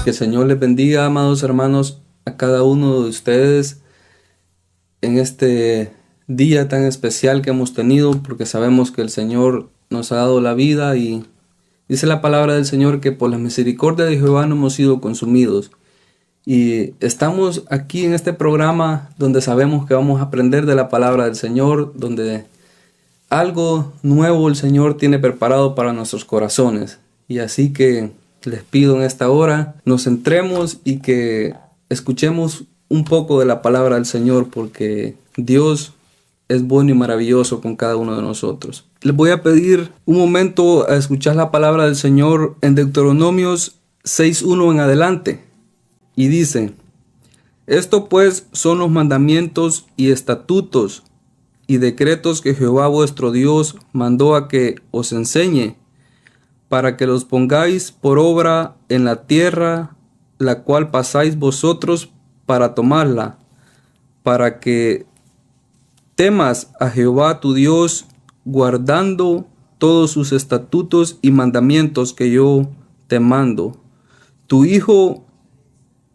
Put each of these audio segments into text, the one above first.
Que el Señor les bendiga, amados hermanos, a cada uno de ustedes en este día tan especial que hemos tenido, porque sabemos que el Señor nos ha dado la vida y dice la palabra del Señor que por la misericordia de Jehová no hemos sido consumidos. Y estamos aquí en este programa donde sabemos que vamos a aprender de la palabra del Señor, donde algo nuevo el Señor tiene preparado para nuestros corazones. Y así que les pido en esta hora, nos centremos y que escuchemos un poco de la palabra del Señor, porque Dios es bueno y maravilloso con cada uno de nosotros. Les voy a pedir un momento a escuchar la palabra del Señor en Deuteronomios 6:1 en adelante. Y dice: Esto pues son los mandamientos y estatutos y decretos que Jehová vuestro Dios mandó a que os enseñe, para que los pongáis por obra en la tierra, la cual pasáis vosotros para tomarla, para que temas a Jehová tu Dios, guardando todos sus estatutos y mandamientos que yo te mando, tu hijo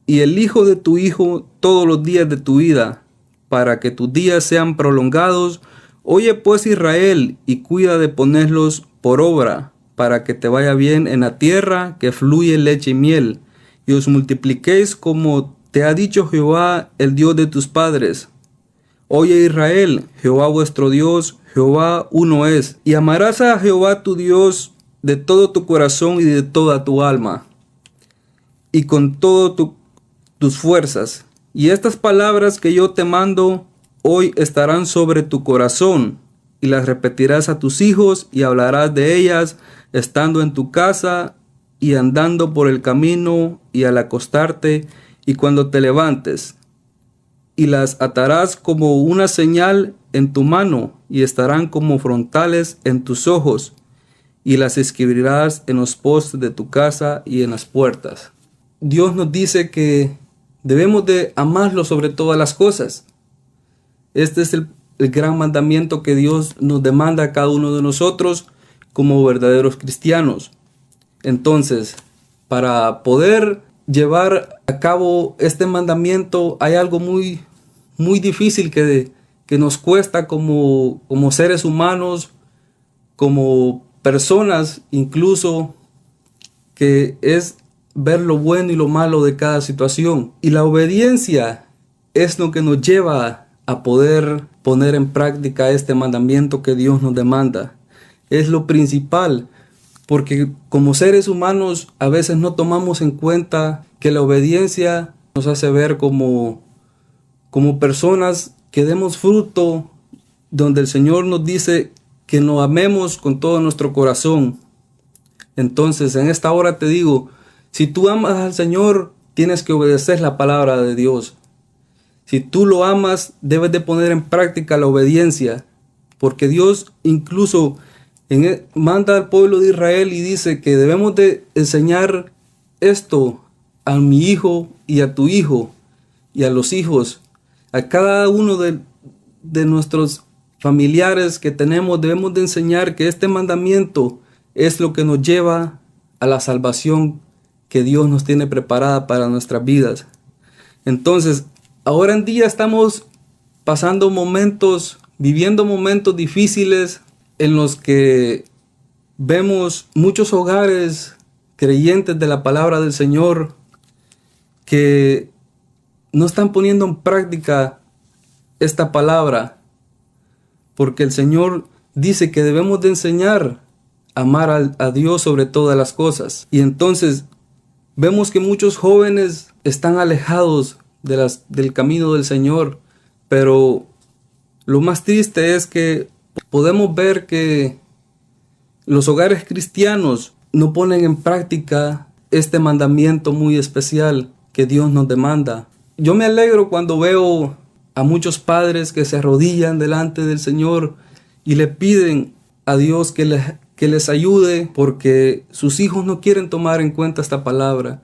y el hijo de tu hijo todos los días de tu vida, para que tus días sean prolongados. Oye pues, Israel, y cuida de ponerlos por obra, para que te vaya bien en la tierra que fluye leche y miel, y os multipliquéis como te ha dicho Jehová, el Dios de tus padres. Oye, Israel, Jehová vuestro Dios, Jehová uno es, y amarás a Jehová tu Dios de todo tu corazón y de toda tu alma, y con todas tus fuerzas. Y estas palabras que yo te mando hoy estarán sobre tu corazón, y las repetirás a tus hijos, y hablarás de ellas estando en tu casa, y andando por el camino, y al acostarte, y cuando te levantes. Y las atarás como una señal en tu mano, y estarán como frontales en tus ojos, y las escribirás en los postes de tu casa y en las puertas. Dios nos dice que debemos de amarlo sobre todas las cosas. Este es el gran mandamiento que Dios nos demanda a cada uno de nosotros como verdaderos cristianos. Entonces, para poder llevar a cabo este mandamiento hay algo muy difícil que nos cuesta como seres humanos, como personas incluso, que es ver lo bueno y lo malo de cada situación. Y la obediencia es lo que nos lleva a poder poner en práctica este mandamiento que Dios nos demanda. Es lo principal, porque como seres humanos a veces no tomamos en cuenta que la obediencia nos hace ver como personas que demos fruto, donde el Señor nos dice que nos amemos con todo nuestro corazón. Entonces, en esta hora te digo, si tú amas al Señor, tienes que obedecer la palabra de Dios. Si tú lo amas, debes de poner en práctica la obediencia, porque Dios incluso manda al pueblo de Israel y dice que debemos de enseñar esto a mi hijo y a tu hijo y a los hijos, a cada uno de nuestros familiares que tenemos. Debemos de enseñar que este mandamiento es lo que nos lleva a la salvación que Dios nos tiene preparada para nuestras vidas. Entonces, ahora en día estamos viviendo momentos difíciles en los que vemos muchos hogares creyentes de la palabra del Señor que no están poniendo en práctica esta palabra, porque el Señor dice que debemos de enseñar a amar a Dios sobre todas las cosas. Y entonces vemos que muchos jóvenes están alejados del camino del Señor, pero lo más triste es que podemos ver que los hogares cristianos no ponen en práctica este mandamiento muy especial que Dios nos demanda. Yo me alegro cuando veo a muchos padres que se arrodillan delante del Señor y le piden a Dios que les ayude, porque sus hijos no quieren tomar en cuenta esta palabra.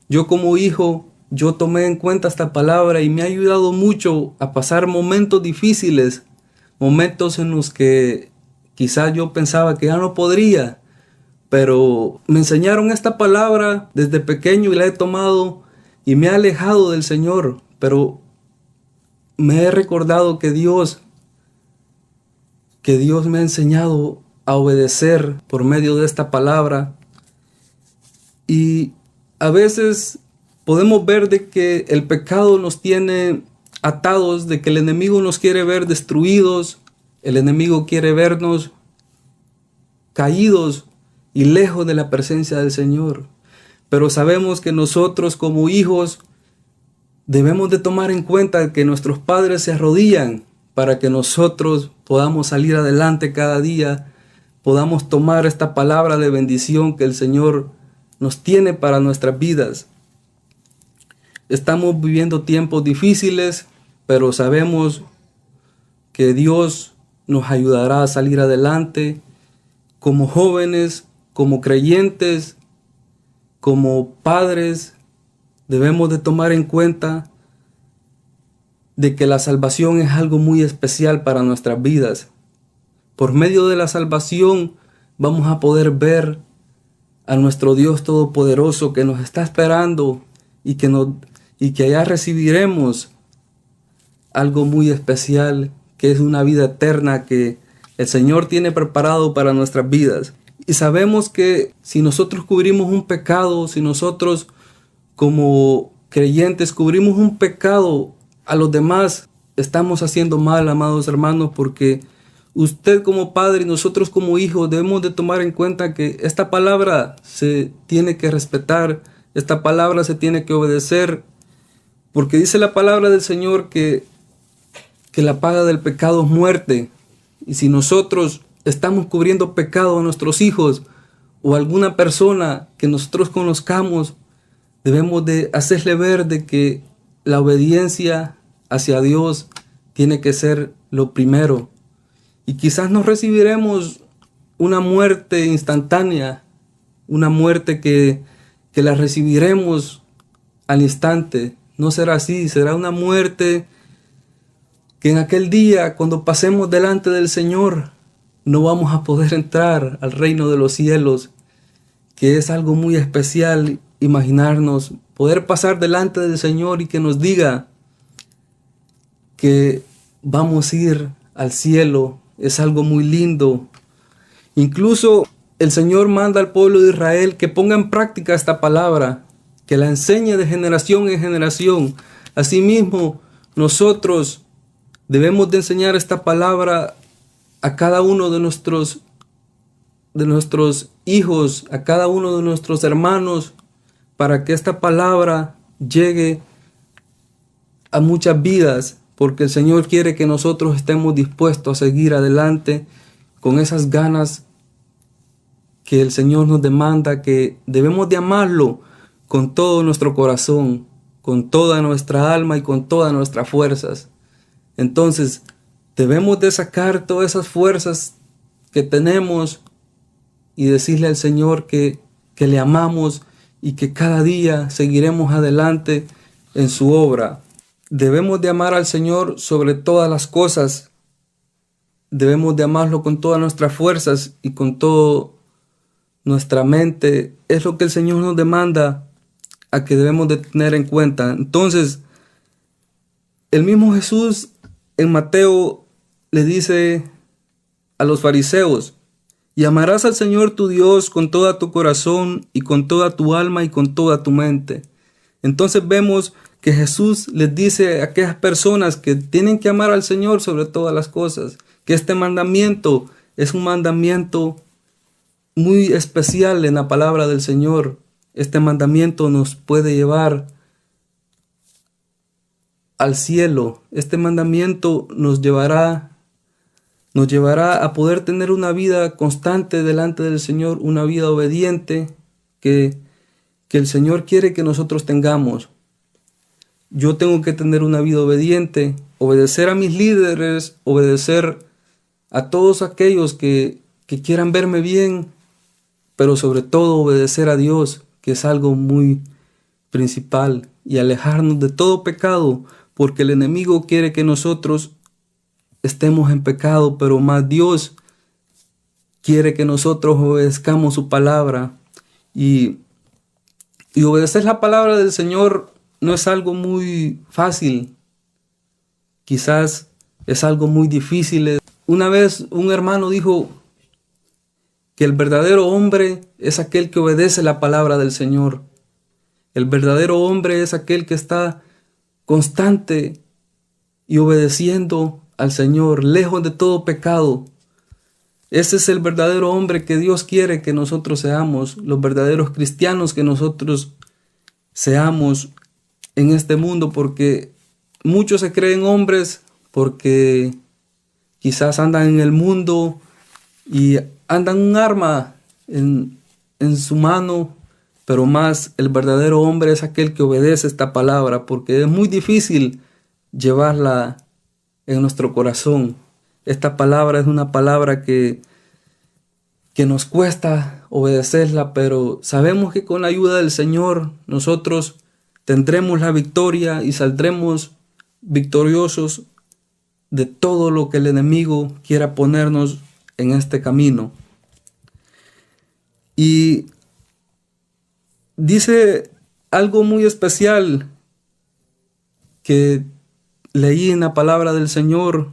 Yo como hijo, yo tomé en cuenta esta palabra y me ha ayudado mucho a pasar momentos difíciles, momentos en los que quizás yo pensaba que ya no podría, pero me enseñaron esta palabra desde pequeño y la he tomado y me ha alejado del Señor, pero me he recordado que Dios me ha enseñado a obedecer por medio de esta palabra. Y a veces podemos ver de que el pecado nos tiene atados, de que el enemigo nos quiere ver destruidos, el enemigo quiere vernos caídos y lejos de la presencia del Señor. Pero sabemos que nosotros como hijos debemos de tomar en cuenta que nuestros padres se arrodillan para que nosotros podamos salir adelante cada día, podamos tomar esta palabra de bendición que el Señor nos tiene para nuestras vidas. Estamos viviendo tiempos difíciles, pero sabemos que Dios nos ayudará a salir adelante como jóvenes, como creyentes, como padres. Debemos de tomar en cuenta de que la salvación es algo muy especial para nuestras vidas. Por medio de la salvación vamos a poder ver a nuestro Dios Todopoderoso que nos está esperando y que allá recibiremos algo muy especial, que es una vida eterna que el Señor tiene preparado para nuestras vidas. Y sabemos que si nosotros cubrimos un pecado, si nosotros como creyentes cubrimos un pecado a los demás, estamos haciendo mal, amados hermanos, porque usted como padre y nosotros como hijos debemos de tomar en cuenta que esta palabra se tiene que respetar, esta palabra se tiene que obedecer, porque dice la palabra del Señor que la paga del pecado es muerte. Y si nosotros estamos cubriendo pecado a nuestros hijos o a alguna persona que nosotros conozcamos, debemos de hacerle ver de que la obediencia hacia Dios tiene que ser lo primero. Y quizás no recibiremos una muerte instantánea, una muerte que la recibiremos al instante. No será así, será una muerte que en aquel día, cuando pasemos delante del Señor, no vamos a poder entrar al reino de los cielos, que es algo muy especial. Imaginarnos poder pasar delante del Señor y que nos diga que vamos a ir al cielo, es algo muy lindo. Incluso el Señor manda al pueblo de Israel que ponga en práctica esta palabra, que la enseñe de generación en generación. Asimismo, nosotros debemos de enseñar esta palabra a cada uno de nuestros hijos, a cada uno de nuestros hermanos, para que esta palabra llegue a muchas vidas, porque el Señor quiere que nosotros estemos dispuestos a seguir adelante con esas ganas que el Señor nos demanda, que debemos de amarlo con todo nuestro corazón, con toda nuestra alma y con todas nuestras fuerzas. Entonces, debemos de sacar todas esas fuerzas que tenemos y decirle al Señor que le amamos y que cada día seguiremos adelante en su obra. Debemos de amar al Señor sobre todas las cosas. Debemos de amarlo con todas nuestras fuerzas y con toda nuestra mente. Es lo que el Señor nos demanda a que debemos de tener en cuenta. Entonces, el mismo Jesús en Mateo le dice a los fariseos: y amarás al Señor tu Dios con todo tu corazón y con toda tu alma y con toda tu mente. Entonces vemos que Jesús les dice a aquellas personas que tienen que amar al Señor sobre todas las cosas, que este mandamiento es un mandamiento muy especial en la palabra del Señor. Este mandamiento nos puede llevar al cielo. Este mandamiento nos llevará a poder tener una vida constante delante del Señor, una vida obediente que el Señor quiere que nosotros tengamos. Yo tengo que tener una vida obediente, obedecer a mis líderes, obedecer a todos aquellos que quieran verme bien, pero sobre todo obedecer a Dios, que es algo muy principal, y alejarnos de todo pecado, porque el enemigo quiere que nosotros estemos en pecado, pero más Dios quiere que nosotros obedezcamos su palabra. Y, y obedecer la palabra del Señor no es algo muy fácil. Quizás es algo muy difícil. Una vez un hermano dijo que el verdadero hombre es aquel que obedece la palabra del Señor. El verdadero hombre es aquel que está constante y obedeciendo al Señor, lejos de todo pecado. Ese es el verdadero hombre que Dios quiere que nosotros seamos, los verdaderos cristianos que nosotros seamos en este mundo, porque muchos se creen hombres porque quizás andan en el mundo y andan un arma en su mano, pero más el verdadero hombre es aquel que obedece esta palabra, porque es muy difícil llevarla en nuestro corazón. Esta palabra es una palabra que nos cuesta obedecerla, pero sabemos que con la ayuda del Señor nosotros tendremos la victoria y saldremos victoriosos de todo lo que el enemigo quiera ponernos en este camino. Y dice algo muy especial que leí en la palabra del Señor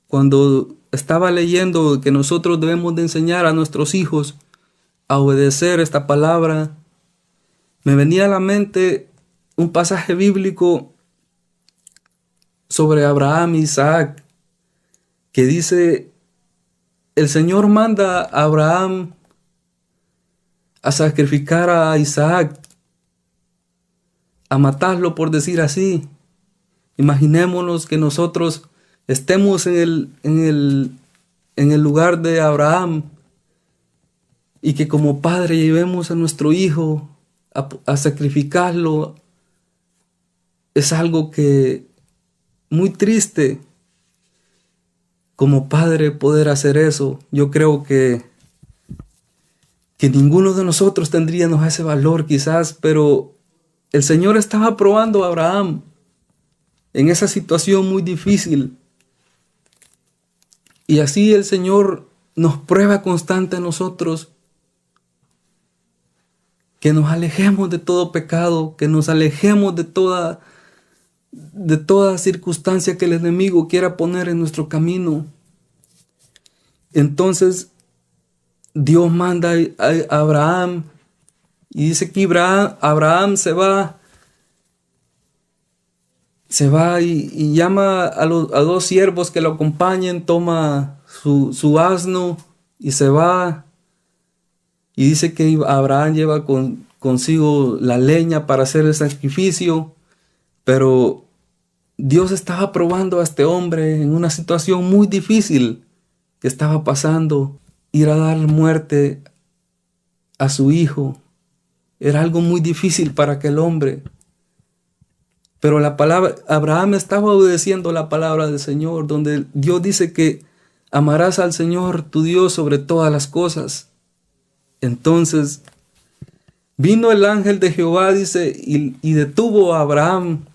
cuando estaba leyendo que nosotros debemos de enseñar a nuestros hijos a obedecer esta palabra. Me venía a la mente un pasaje bíblico sobre Abraham y Isaac, que dice: el Señor manda a Abraham a sacrificar a Isaac, a matarlo, por decir así. Imaginémonos que nosotros estemos en el lugar de Abraham y que como padre llevemos a nuestro hijo a sacrificarlo. Es algo que muy triste como padre poder hacer eso. Yo creo que ninguno de nosotros tendríamos ese valor quizás, pero el Señor estaba probando a Abraham en esa situación muy difícil. Y así el Señor nos prueba constante a nosotros que nos alejemos de todo pecado, que nos alejemos de toda circunstancia que el enemigo quiera poner en nuestro camino. Entonces Dios manda a Abraham y dice que Abraham se va y llama a dos siervos que lo acompañen, toma su asno y se va. Y dice que Abraham lleva consigo la leña para hacer el sacrificio, pero Dios estaba probando a este hombre en una situación muy difícil que estaba pasando. Ir a dar muerte a su hijo era algo muy difícil para aquel hombre. Pero Abraham estaba obedeciendo la palabra del Señor, donde Dios dice que amarás al Señor tu Dios sobre todas las cosas. Entonces vino el ángel de Jehová, dice, y detuvo a Abraham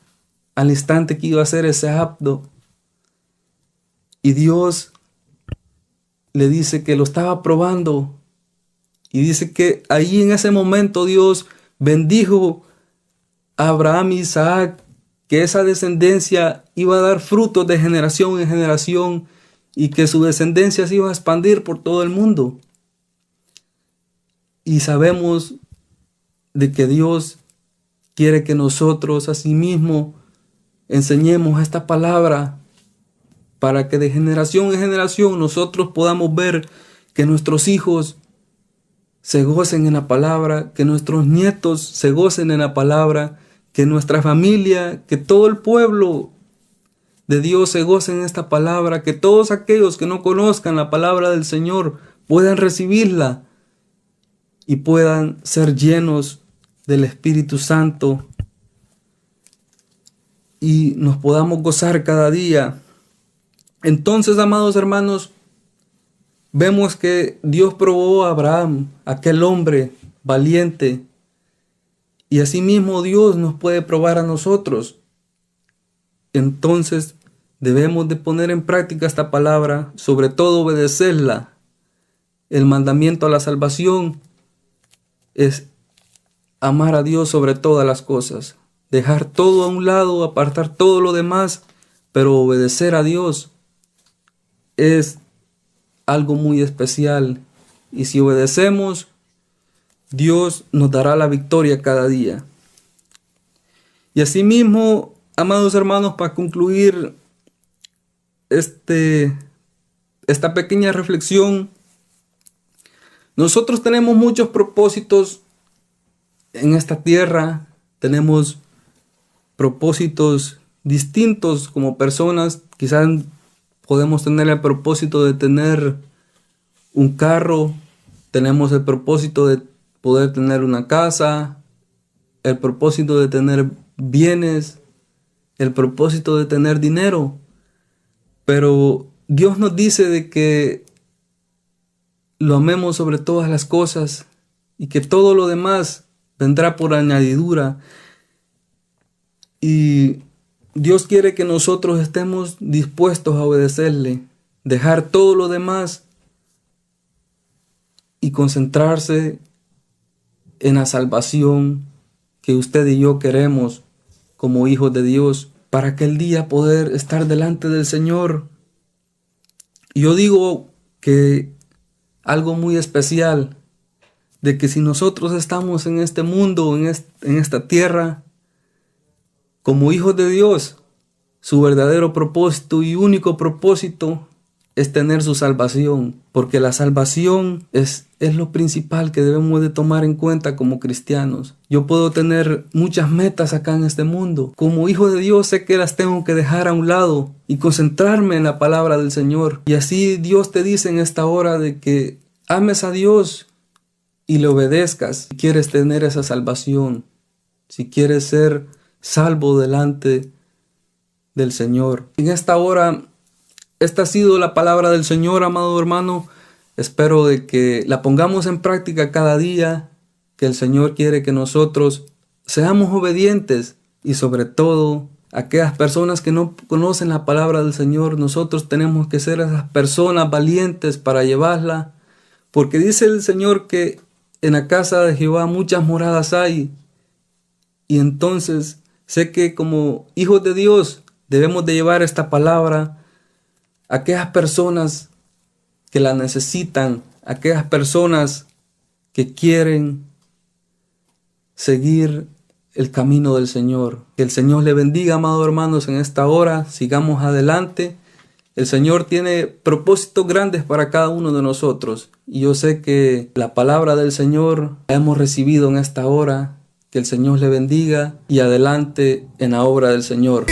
al instante que iba a hacer ese acto. Y Dios le dice que lo estaba probando. Y dice que ahí en ese momento Dios bendijo a Abraham y Isaac, que esa descendencia iba a dar frutos de generación en generación y que su descendencia se iba a expandir por todo el mundo. Y sabemos de que Dios quiere que nosotros asimismo enseñemos esta palabra para que de generación en generación nosotros podamos ver que nuestros hijos se gocen en la palabra, que nuestros nietos se gocen en la palabra, que nuestra familia, que todo el pueblo de Dios se goce en esta palabra, que todos aquellos que no conozcan la palabra del Señor puedan recibirla y puedan ser llenos del Espíritu Santo y nos podamos gozar cada día. Entonces, amados hermanos, vemos que Dios probó a Abraham, aquel hombre valiente, y asimismo Dios nos puede probar a nosotros. Entonces debemos de poner en práctica esta palabra, sobre todo obedecerla, el mandamiento a la salvación es amar a Dios sobre todas las cosas, dejar todo a un lado, apartar todo lo demás, pero obedecer a Dios es algo muy especial. Y si obedecemos, Dios nos dará la victoria cada día. Y asimismo, amados hermanos, para concluir esta pequeña reflexión, nosotros tenemos muchos propósitos en esta tierra, tenemos propósitos distintos como personas. Quizás podemos tener el propósito de tener un carro, tenemos el propósito de poder tener una casa, el propósito de tener bienes, el propósito de tener dinero. Pero Dios nos dice de que lo amemos sobre todas las cosas y que todo lo demás vendrá por añadidura. Y Dios quiere que nosotros estemos dispuestos a obedecerle, dejar todo lo demás y concentrarse en la salvación que usted y yo queremos como hijos de Dios, para aquel día poder estar delante del Señor. Yo digo que algo muy especial, de que si nosotros estamos en este mundo, en esta tierra, como hijos de Dios, su verdadero propósito y único propósito es tener su salvación, porque la salvación es lo principal que debemos de tomar en cuenta como cristianos. Yo puedo tener muchas metas acá en este mundo. Como hijo de Dios sé que las tengo que dejar a un lado y concentrarme en la palabra del Señor. Y así Dios te dice en esta hora de que ames a Dios y le obedezcas si quieres tener esa salvación, si quieres ser salvo delante del Señor. En esta hora, esta ha sido la palabra del Señor, amado hermano. Espero de que la pongamos en práctica cada día, que el Señor quiere que nosotros seamos obedientes y sobre todo aquellas personas que no conocen la palabra del Señor, nosotros tenemos que ser esas personas valientes para llevarla, porque dice el Señor que en la casa de Jehová muchas moradas hay. Y entonces sé que como hijos de Dios debemos de llevar esta palabra a aquellas personas que la necesitan, a aquellas personas que quieren seguir el camino del Señor. Que el Señor le bendiga, amados hermanos, en esta hora. Sigamos adelante. El Señor tiene propósitos grandes para cada uno de nosotros. Y yo sé que la palabra del Señor la hemos recibido en esta hora. Que el Señor le bendiga y adelante en la obra del Señor.